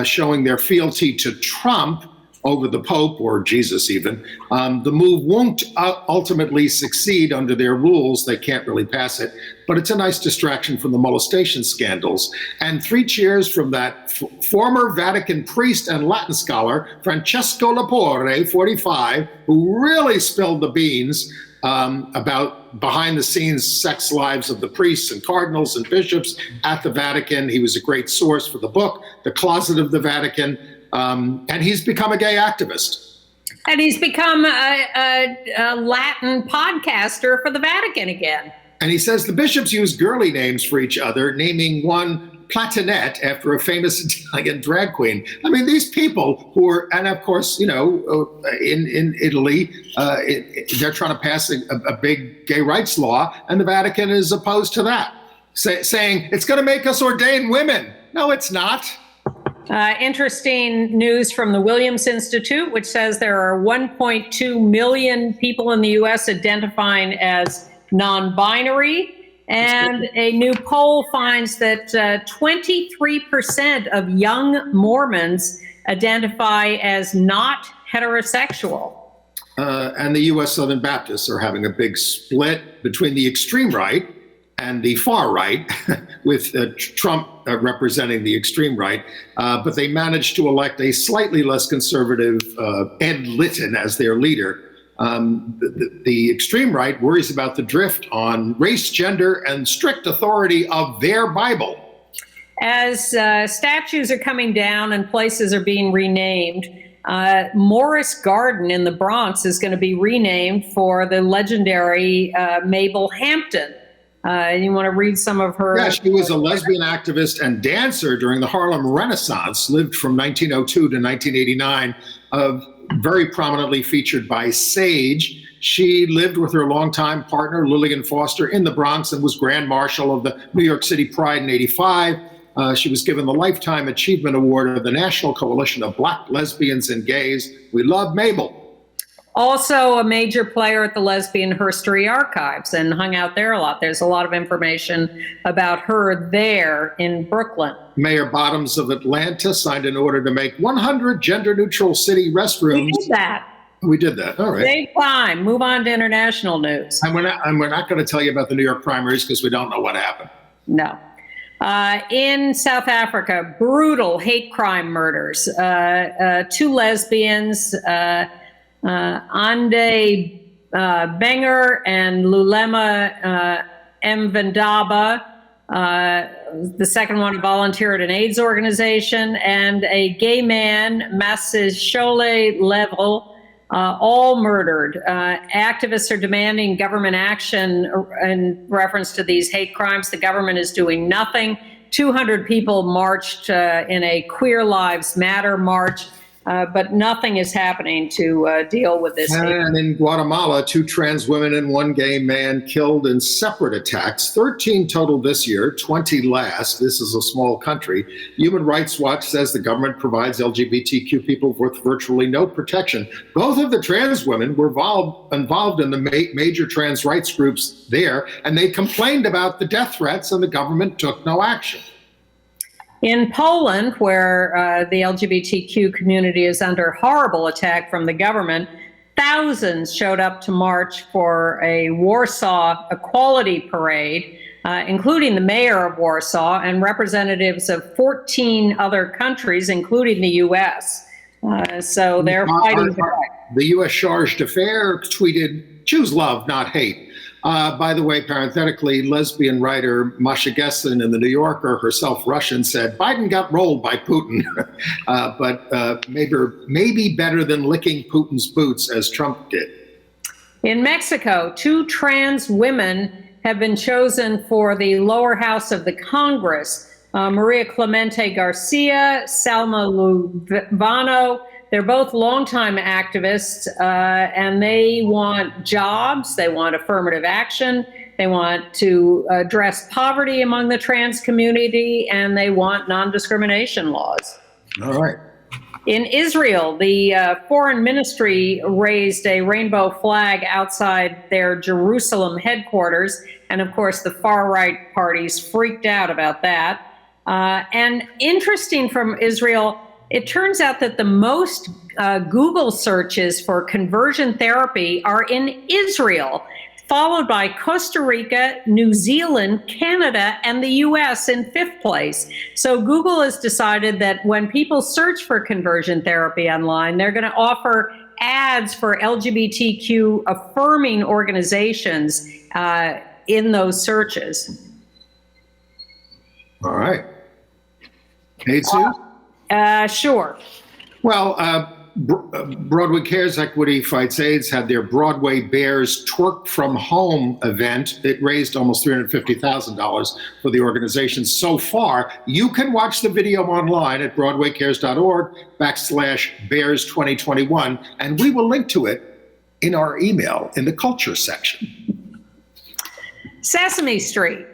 Speaker 2: showing their fealty to Trump over the Pope or Jesus even. The move won't ultimately succeed under their rules. They can't really pass it, but it's a nice distraction from the molestation scandals. And 3 cheers from that former Vatican priest and Latin scholar, Francesco Lapore, 45, who really spilled the beans about behind-the-scenes sex lives of the priests and cardinals and bishops at the Vatican. He was a great source for the book, The Closet of the Vatican. And he's become a gay activist.
Speaker 3: And he's become a Latin podcaster for the Vatican again.
Speaker 2: And he says the bishops use girly names for each other, naming one Platinette after a famous Italian drag queen. I mean, these people who are, and of course, in Italy, they're trying to pass a big gay rights law, and the Vatican is opposed to that, saying it's going to make us ordain women. No, it's not.
Speaker 3: Interesting news from the Williams Institute, which says there are 1.2 million people in the U.S. identifying as non-binary. And a new poll finds that 23% of young Mormons identify as not heterosexual.
Speaker 2: And the U.S. Southern Baptists are having a big split between the extreme right and the far right, with Trump representing the extreme right. But they managed to elect a slightly less conservative Ed Litton as their leader. The extreme right worries about the drift on race, gender, and strict authority of their Bible. As
Speaker 3: statues are coming down and places are being renamed, Morris Garden in the Bronx is going to be renamed for the legendary Mabel Hampton. You want to read some of her?
Speaker 2: Yeah, she was a lesbian activist and dancer during the Harlem Renaissance, lived from 1902 to 1989, very prominently featured by Sage. She lived with her longtime partner, Lillian Foster, in the Bronx and was Grand Marshal of the New York City Pride in '85. She was given the Lifetime Achievement Award of the National Coalition of Black Lesbians and Gays. We love Mabel.
Speaker 3: Also a major player at the Lesbian Herstory Archives and hung out there a lot. There's a lot of information about her there in Brooklyn.
Speaker 2: Mayor Bottoms of Atlanta signed an order to make 100 gender-neutral city restrooms.
Speaker 3: We did that.
Speaker 2: We did that. All right.
Speaker 3: Big time. Move on to international news.
Speaker 2: And we're not going to tell you about the New York primaries because we don't know what happened.
Speaker 3: No. In South Africa, brutal hate crime murders. 2 lesbians, Ande Benger and Lulema Mvendaba. The second one volunteered at an AIDS organization, and a gay man, Masishole Level, all murdered. Activists are demanding government action in reference to these hate crimes. The government is doing nothing. 200 people marched in a Queer Lives Matter march, but nothing is happening to deal with this.
Speaker 2: And in Guatemala, 2 trans women and 1 gay man killed in separate attacks, 13 total this year, 20 last. This is a small country. Human Rights Watch says the government provides LGBTQ people with virtually no protection. Both of the trans women were involved in the major trans rights groups there, and they complained about the death threats, and the government took no action.
Speaker 3: In Poland, where the LGBTQ community is under horrible attack from the government, thousands showed up to march for a Warsaw Equality Parade, including the mayor of Warsaw and representatives of 14 other countries, including the U.S. So they're fighting back.
Speaker 2: The U.S. charge d'affaires tweeted, "Choose love, not hate." By the way, parenthetically, lesbian writer Masha Gessen in The New Yorker, herself Russian, said Biden got rolled by Putin, but maybe better than licking Putin's boots as Trump did.
Speaker 3: In Mexico, 2 trans women have been chosen for the lower house of the Congress. Maria Clemente Garcia, Salma Lubano. They're both longtime activists, and they want jobs, they want affirmative action, they want to address poverty among the trans community, and they want non-discrimination laws.
Speaker 2: All right.
Speaker 3: In Israel, the foreign ministry raised a rainbow flag outside their Jerusalem headquarters, and of course the far-right parties freaked out about that. And interesting from Israel, it turns out that the most Google searches for conversion therapy are in Israel, followed by Costa Rica, New Zealand, Canada, and the US in 5th place. So Google has decided that when people search for conversion therapy online, they're going to offer ads for LGBTQ affirming organizations in those searches.
Speaker 2: All right. Hey, Sue?
Speaker 3: Sure.
Speaker 2: Well, Broadway Cares Equity Fights AIDS had their Broadway Bears Twerk from Home event. It raised almost $350,000 for the organization so far. You can watch the video online at broadwaycares.org/Bears2021, and we will link to it in our email in the culture section.
Speaker 3: Sesame Street.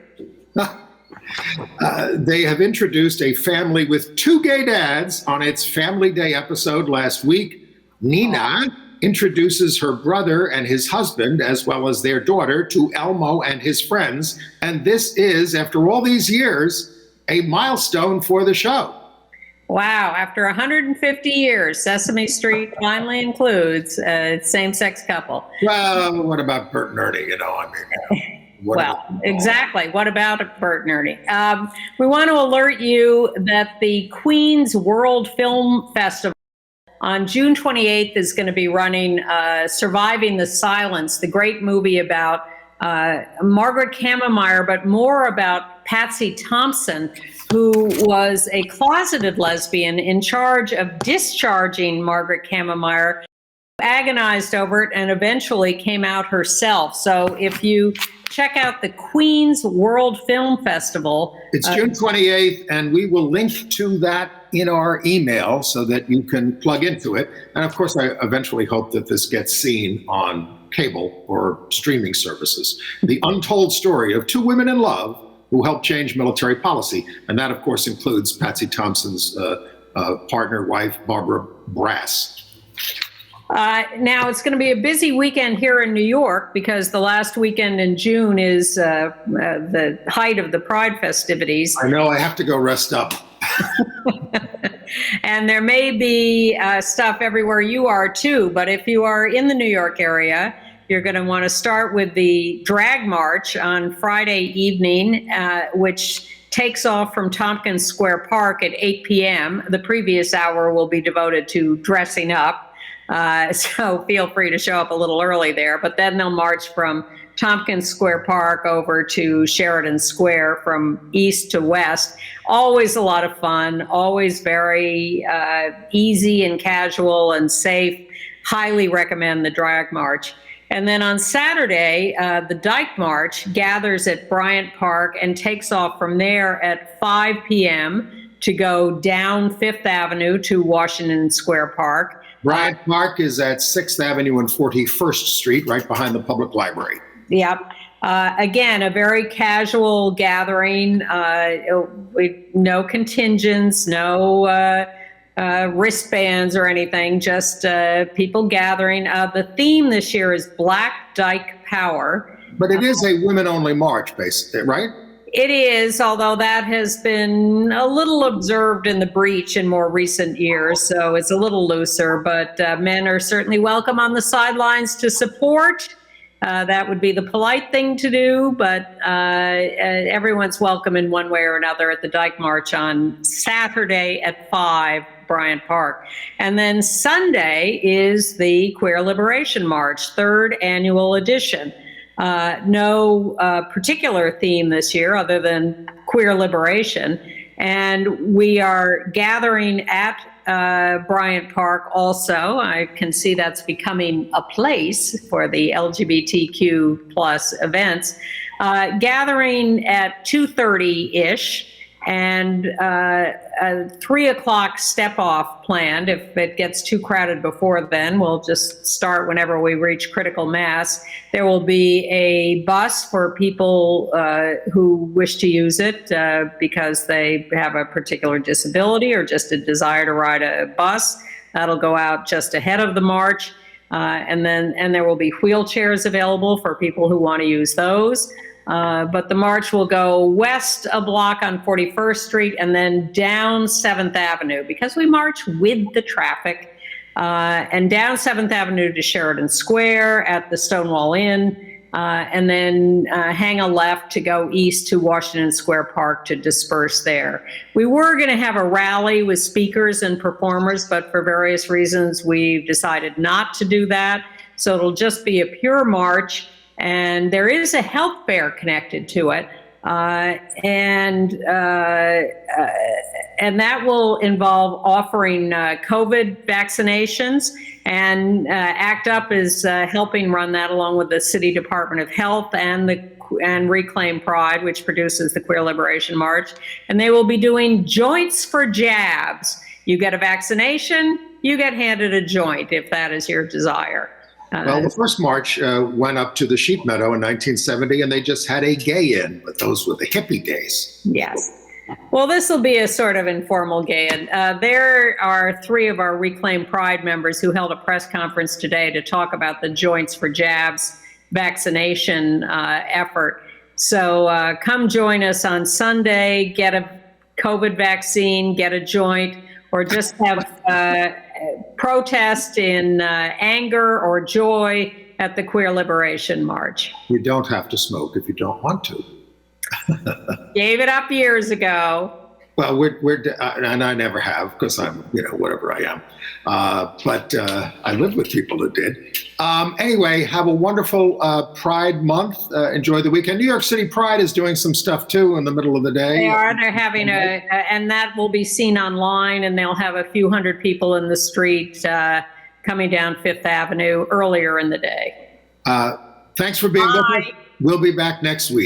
Speaker 2: They have introduced a family with 2 gay dads on its Family Day episode last week. Nina introduces her brother and his husband, as well as their daughter, to Elmo and his friends. And this is, after all these years, a milestone for the show.
Speaker 3: Wow, after 150 years, Sesame Street finally includes a same-sex couple.
Speaker 2: Well, what about Bert and Ernie?
Speaker 3: Exactly. What about Bert and Ernie? We want to alert you that the Queen's World Film Festival on June 28th is going to be running Surviving the Silence, the great movie about Margaret Kammermeyer, but more about Patsy Thompson, who was a closeted lesbian in charge of discharging Margaret Kammermeyer, agonized over it, and eventually came out herself. So if you check out the Queen's World Film Festival.
Speaker 2: It's June 28th, and we will link to that in our email so that you can plug into it. And of course, I eventually hope that this gets seen on cable or streaming services. The untold story of 2 women in love who helped change military policy. And that, of course, includes Patsy Thompson's partner, wife, Barbara Brass.
Speaker 3: Now, it's going to be a busy weekend here in New York because the last weekend in June is the height of the Pride festivities.
Speaker 2: I know, I have to go rest up.
Speaker 3: And there may be stuff everywhere you are too, but if you are in the New York area, you're going to want to start with the drag march on Friday evening, which takes off from Tompkins Square Park at 8 p.m. The previous hour will be devoted to dressing up. So feel free to show up a little early there, but then they'll march from Tompkins Square Park over to Sheridan Square from east to west. Always a lot of fun, always very easy and casual and safe. highly recommend the Drag March. And then on Saturday, the Dyke March gathers at Bryant Park and takes off from there at 5 p.m. to go down Fifth Avenue to Washington Square Park.
Speaker 2: Bryant Park is at 6th Avenue and 41st Street, right behind the public library.
Speaker 3: Yep. Again, a very casual gathering. No contingents, no wristbands or anything, just people gathering. The theme this year is Black Dyke Power.
Speaker 2: But it is a women-only march, basically, right?
Speaker 3: It is, although that has been a little observed in the breach in more recent years, so it's a little looser, but men are certainly welcome on the sidelines to support. That would be the polite thing to do, but everyone's welcome in one way or another at the Dyke March on Saturday at 5, Bryant Park. And then Sunday is the Queer Liberation March, 3rd annual edition. No particular theme this year other than queer liberation. And we are gathering at Bryant Park also. I can see that's becoming a place for the LGBTQ plus events. Gathering at 2:30-ish and a 3 o'clock step off planned. If it gets too crowded before then, we'll just start whenever we reach critical mass. There will be a bus for people who wish to use it because they have a particular disability or just a desire to ride a bus. That'll go out just ahead of the march. And there will be wheelchairs available for people who want to use those. But the march will go west a block on 41st Street and then down 7th Avenue because we march with the traffic, and down 7th Avenue to Sheridan Square at the Stonewall Inn, and then hang a left to go east to Washington Square Park to disperse there. We were going to have a rally with speakers and performers, but for various reasons, we've decided not to do that. So it'll just be a pure march. And there is a health fair connected to it, and that will involve offering COVID vaccinations. And ACT UP is helping run that along with the City Department of Health and Reclaim Pride, which produces the Queer Liberation March. And they will be doing joints for jabs. You get a vaccination, you get handed a joint if that is your desire.
Speaker 2: Well, the first march went up to the Sheep Meadow in 1970, and they just had a gay in, but those were the hippie days.
Speaker 3: Yes. Well, this will be a sort of informal gay in. There are 3 of our Reclaim Pride members who held a press conference today to talk about the Joints for Jabs vaccination effort. So come join us on Sunday, get a COVID vaccine, get a joint, or just have protest in anger or joy at the Queer Liberation March.
Speaker 2: You don't have to smoke if you don't want to.
Speaker 3: Gave it up years ago.
Speaker 2: Well, and I never have because I'm, whatever I am. But I lived with people that did. Anyway, have a wonderful Pride Month. Enjoy the weekend. New York City Pride is doing some stuff too in the middle of the day.
Speaker 3: They are. They're having and that will be seen online, and they'll have a few hundred people in the street coming down Fifth Avenue earlier in the day.
Speaker 2: Thanks for being with us. We'll be back next week.